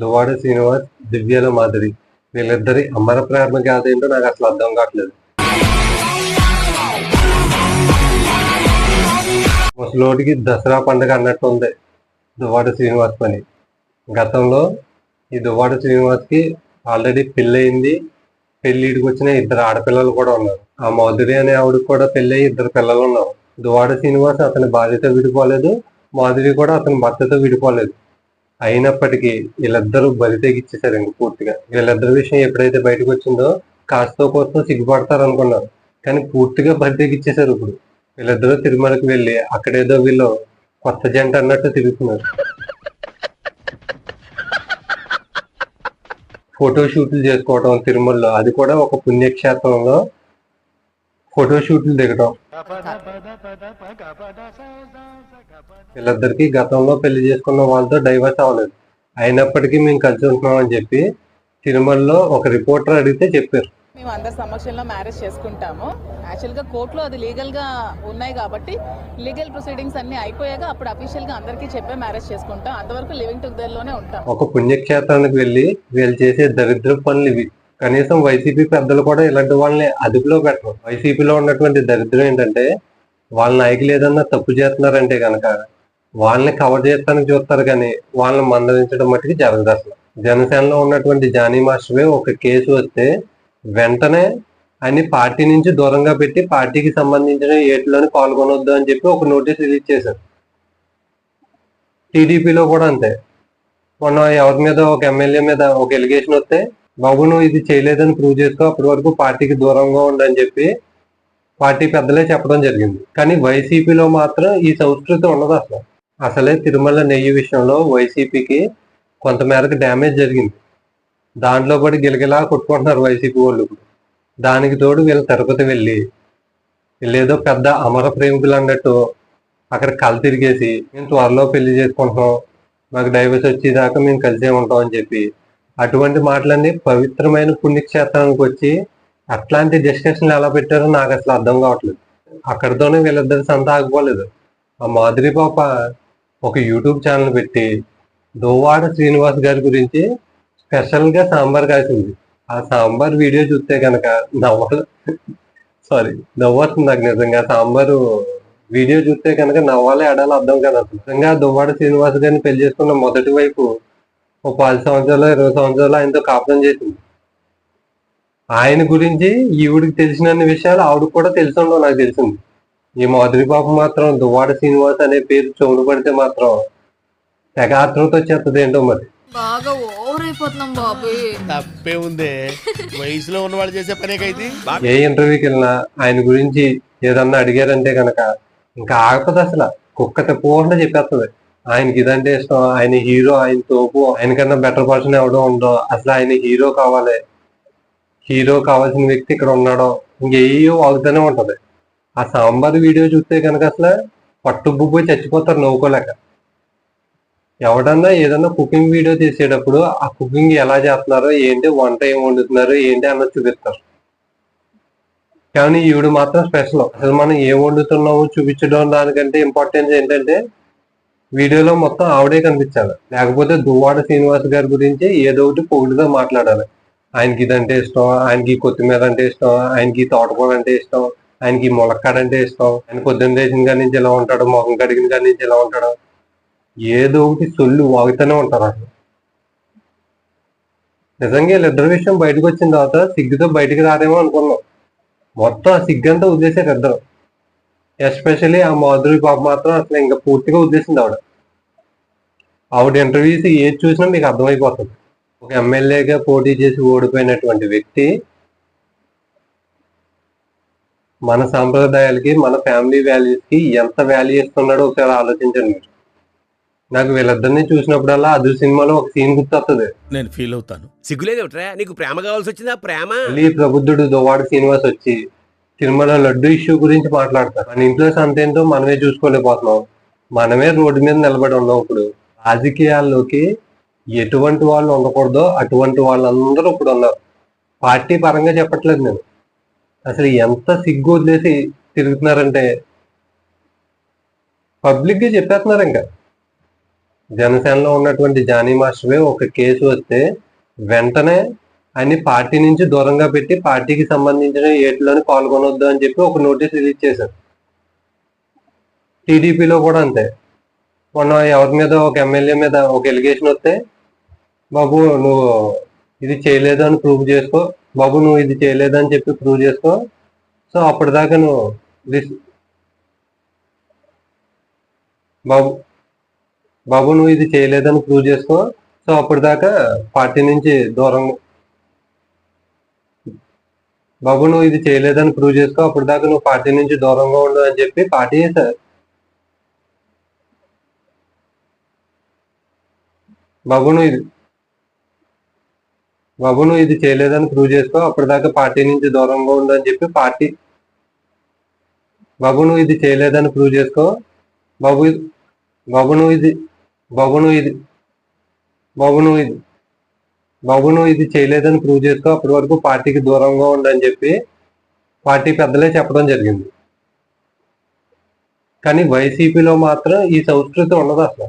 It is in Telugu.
దువ్వాడ శ్రీనివాస్, దివ్యల మాధురి వీళ్ళిద్దరి అమర ప్రేమ గాథ ఏంటో నాకు అసలు అర్థం కావట్లేదు. ముసలోడికి దసరా పండుగ అన్నట్టు ఉంది దువ్వాడ శ్రీనివాస్ పని. గతంలో ఈ దువ్వాడ శ్రీనివాస్ కి ఆల్రెడీ పెళ్ళయింది. పెళ్లిడికి వచ్చిన 2 ఆడపిల్లలు కూడా ఉన్నారు. ఆ మాధురి అనే ఆవిడకి కూడా పెళ్ళయి 2 పిల్లలు ఉన్నారు. దువ్వాడ శ్రీనివాస్ అతని భార్యతో విడిపోలేదు, మాధురి కూడా అతని భర్తతో విడిపోలేదు. అయినప్పటికీ వీళ్ళిద్దరూ బరి తెగిచ్చేసారు ఇంక పూర్తిగా. వీళ్ళిద్దరి విషయం ఎప్పుడైతే బయటకు వచ్చిందో కాస్తో కోస్తో సిగ్గుపడతారు అనుకున్నారు, కానీ పూర్తిగా బరి తెగిచ్చేసారు. ఇప్పుడు వీళ్ళిద్దరూ తిరుమలకి వెళ్ళి అక్కడేదో వీళ్ళు కొత్త జంట అన్నట్టు తిరుగుతున్నారు. ఫోటో షూట్లు చేసుకోవటం తిరుమలలో, అది కూడా ఒక పుణ్యక్షేత్రంలో ఫోటో షూట్లు దిగటం. వీళ్ళిద్దరికి గతంలో పెళ్లి చేసుకున్న వాళ్ళతో డైవర్స్ అవ్వలేదు. అయినప్పటికీ మేము కలిసి ఉంటున్నాం అని చెప్పి తిరుమలలో ఒక రిపోర్టర్ అడిగితే చెప్పారు. మేము అందరి సమక్షంలో మ్యారేజ్ చేసుకుంటాము. యాక్చువల్గా కోర్టులో అది లీగల్గా ఉన్నాయి కాబట్టి లీగల్ ప్రొసీడింగ్స్ అన్ని అయిపోయాక అప్పుడు అఫీషియల్గా అందరికీ చెప్పే మ్యారేజ్ చేసుకుంటాం. అంతవరకు లివింగ్ టుగెదర్లోనే ఉంటాం. ఒక పుణ్యక్షేత్రానికి వెళ్ళి వీళ్ళు చేసే దరిద్ర పనులు ఇవి. కనీసం వైసీపీ పెద్దలు కూడా ఇలాంటి వాళ్ళని అదుపులో పెట్టరు. వైసీపీలో ఉన్నటువంటి దరిద్రం ఏంటంటే వాళ్ళ నాయకులు ఏదన్నా తప్పు చేస్తున్నారంటే కనుక వాళ్ళని కవర్ చేయడానికి చూస్తారు, కానీ వాళ్ళని మందలించడం మట్టుకు జరగదు అసలు. జనసేనలో ఉన్నటువంటి జానీ మాస్టర్వే ఒక కేసు వస్తే వెంటనే ఆయన పార్టీ నుంచి దూరంగా పెట్టి పార్టీకి సంబంధించిన ఏటిలోని పాల్గొనొద్దు అని చెప్పి ఒక నోటీస్ రిలీజ్ చేశారు. టీడీపీలో కూడా అంతే. మొన్న ఎవరి మీద ఒక ఎమ్మెల్యే మీద ఒక ఎలిగేషన్ వస్తే బాబు నువ్వు ఇది చేయలేదని ప్రూవ్ చేసుకో, అప్పటి వరకు పార్టీకి దూరంగా ఉండని చెప్పి పార్టీ పెద్దలే చెప్పడం జరిగింది. కానీ వైసీపీలో మాత్రం ఈ సంస్కృతి ఉండదు అసలు. అసలే తిరుమల నెయ్యి విషయంలో వైసీపీకి కొంతమేరకు డ్యామేజ్ జరిగింది. దాంట్లో పడి గిలగిలా కొట్టుకుంటున్నారు వైసీపీ వాళ్ళు. దానికి తోడు వీళ్ళు తిరుపతి వెళ్ళి వీళ్ళేదో పెద్ద అమర ప్రేమికులు అన్నట్టు అక్కడ కళ్ళు తిరిగేసి మేము త్వరలో పెళ్లి చేసుకుంటున్నాం, మాకు డైవర్స్ వచ్చేదాకా మేము కలిసే ఉంటాం అని చెప్పి అటువంటి మాటలన్నీ పవిత్రమైన పుణ్యక్షేత్రానికి వచ్చి అట్లాంటి డిస్కషన్లు ఎలా పెట్టారో నాకు అసలు అర్థం కావట్లేదు. అక్కడితోనే వీళ్ళిద్దరి సంత ఆగిపోలేదు. ఆ మాధురి పాప ఒక యూట్యూబ్ ఛానల్ పెట్టి దువ్వాడ శ్రీనివాస్ గారి గురించి స్పెషల్ గా సాంబార్ కాసింది. ఆ సాంబార్ వీడియో చూస్తే కనుక నవ్వొస్తుంది నాకు నిజంగా. సాంబారు వీడియో చూస్తే కనుక నవ్వాలి ఆడాలి అర్థం కదా. నిజంగా దువ్వాడ శ్రీనివాస్ గారిని పెళ్లి చేసుకున్న మొదటి వైపు ఓ 10 సంవత్సరాలు 20 సంవత్సరాలు ఆయనతో కాపురం చేసింది. ఆయన గురించి ఈవిడికి తెలిసినన్ని విషయాలు ఆవిడకి కూడా తెలిసి ఉండవు నాకు తెలిసింది. ఈ మాధురి పాప మాత్రం దువ్వాడ శ్రీనివాస్ అనే పేరు చెవులు పడితే మాత్రం తెగ ఆత్రంతో వచ్చేస్తుంది ఏంటో మరి. బాగా ఓవర్ అయిపోతున్నాం బాబు. తప్పే ఉందే, వయసులో ఉన్నవాళ్ళు చేసే పనేకైతే. ఏ ఇంటర్వ్యూకి వెళ్ళినా ఆయన గురించి ఏదన్నా అడిగారంటే కనుక ఇంకా ఆగపదు అసలు. కుక్క తప్పకుండా చెప్పేస్తుంది ఆయనకి ఇదంటే ఇష్టం, ఆయన హీరో, ఆయన తోపు, ఆయనకన్నా బెటర్ పర్సన్ ఎవడో ఉండో, అసలు ఆయన హీరో కావాలి, హీరో కావాల్సిన వ్యక్తి ఇక్కడ ఉన్నాడో, ఇంకేయో వాగుతూనే ఉంటది. ఆ సాంబార్ వీడియో చూస్తే కనుక అసలు పట్టుబుబ్బోయి చచ్చిపోతారు నవ్వుకోలేక. ఎవడన్నా ఏదన్నా కుకింగ్ వీడియో తీసేటప్పుడు ఆ కుకింగ్ ఎలా చేస్తున్నారో ఏంటి, వంట ఏం వండుతున్నారు ఏంటి అన్నది చూపిస్తారు. కానీ ఈవిడ మాత్రం స్పెషల్. అసలు మనం ఏం వండుతున్నామో చూపించడం దానికంటే ఇంపార్టెన్స్ ఏంటంటే వీడియోలో మొత్తం ఆవిడే కనిపించాలి. లేకపోతే దువ్వాడ శ్రీనివాస్ గారి గురించి ఏదో ఒకటి పొగిడితో మాట్లాడాలి. ఆయనకి ఇదంటే ఇష్టం, ఆయనకి కొత్తిమీర అంటే ఇష్టం, ఆయనకి తోటకూర అంటే ఇష్టం, ఆయనకి ములక్కాడ అంటే ఇష్టం, ఆయన పొద్దున్న లేచిన కాడి నుంచి ఇలా ఉంటాడు, మొహం కడిగిన కాడి నుంచి ఇలా ఉంటాడు, ఏదో ఒకటి సొల్లు వాగుతూనే ఉంటారు అసలు. నిజంగా వీళ్ళిద్దరి విషయం బయటకు వచ్చిన తర్వాత సిగ్గుతో బయటకు రాదేమో అనుకున్నాం. మొత్తం ఆ సిగ్గంతా వదిలేసారు ఇద్దరు. ఎస్పెషల్లీ ఆ మాధురి పాప మాత్రం అసలు ఇంకా పూర్తిగా వదిలేసింది ఆవిడ ఇంటర్వ్యూస్ ఏది చూసినా మీకు అర్థమైపోతుంది. ఒక ఎమ్మెల్యేగా పోటీ చేసి ఓడిపోయినటువంటి వ్యక్తి మన సాంప్రదాయాలకి మన ఫ్యామిలీ వాల్యూస్ కి ఎంత వాల్యూ ఇస్తున్నాడో ఒకసారి ఆలోచించండి మీరు. నాకు వీళ్ళిద్దరిని చూసినప్పుడల్లా అదు సినిమాలో ఒక సీన్ గుర్తొస్తుంది. నేను ఫీల్ అవుతాను. సిగ్గులేదేమిట్రా, నీకు ప్రేమ కావాల్సి వచ్చిందా? ప్రేమ మళ్ళీ ప్రబుద్ధుడు దువ్వాడ శ్రీనివాస్ వచ్చి తిరుమల లడ్డు ఇష్యూ గురించి మాట్లాడతారు. మన ఇంట్లో సంతేంతో మనమే చూసుకోలేకపోతున్నాం, మనమే రోడ్డు మీద నిలబడి ఉన్నాం. ఇప్పుడు రాజకీయాల్లోకి ఎటువంటి వాళ్ళు ఉండకూడదో అటువంటి వాళ్ళందరూ ఇప్పుడు ఉన్నారు. పార్టీ పరంగా చెప్పట్లేదు నేను, అసలు ఎంత సిగ్గు వదిలేసి తిరుగుతున్నారంటే పబ్లిక్ గా చెప్పేస్తున్నారు. ఇంకా జనసేనలో ఉన్నటువంటి జానీ మాస్టర్వే ఒక కేసు వస్తే వెంటనే ఆయన్ని పార్టీ నుంచి దూరంగా పెట్టి పార్టీకి సంబంధించిన ఏటిలోని పాల్గొనొద్దు అని చెప్పి ఒక నోటీస్ రిలీజ్ చేశారు. టీడీపీలో కూడా అంతే. మొన్న ఎవరి మీద ఒక ఎమ్మెల్యే మీద ఒక ఎలిగేషన్ వస్తే, బాబు నువ్వు ఇది చేయలేదు అని ప్రూవ్ చేసుకో, బాబు నువ్వు ఇది చేయలేదు అని చెప్పి ప్రూవ్ చేసుకో, సో అప్పటిదాకా నువ్వు బాబు బాబు నువ్వు ఇది చేయలేదని ప్రూవ్ చేసుకో, సో అప్పటిదాకా పార్టీ నుంచి దూరంగా బాబు నువ్వు ఇది చేయలేదని ప్రూవ్ చేసుకో, అప్పటిదాకా నువ్వు పార్టీ నుంచి దూరంగా ఉండు అని చెప్పి పార్టీ చేశారు. బాబు నువ్వు ఇది బాబు నువ్వు ఇది చేయలేదని ప్రూవ్ చేసుకో, అప్పటిదాకా పార్టీ నుంచి దూరంగా ఉండు అని చెప్పి పార్టీ బాబు నువ్వు ఇది చేయలేదని ప్రూవ్ చేసుకో, బాబు బాబు నువ్వు ఇది బాబు నువ్వు ఇది బాబు నువ్వు ఇది బాబు నువ్వు ఇది చేయలేదని ప్రూవ్ చేసుకో, అప్పటి వరకు పార్టీకి దూరంగా ఉండు అని చెప్పి పార్టీ పెద్దలే చెప్పడం జరిగింది. కానీ వైసీపీలో మాత్రం ఈ సంస్కృతి ఉండదు అసలు.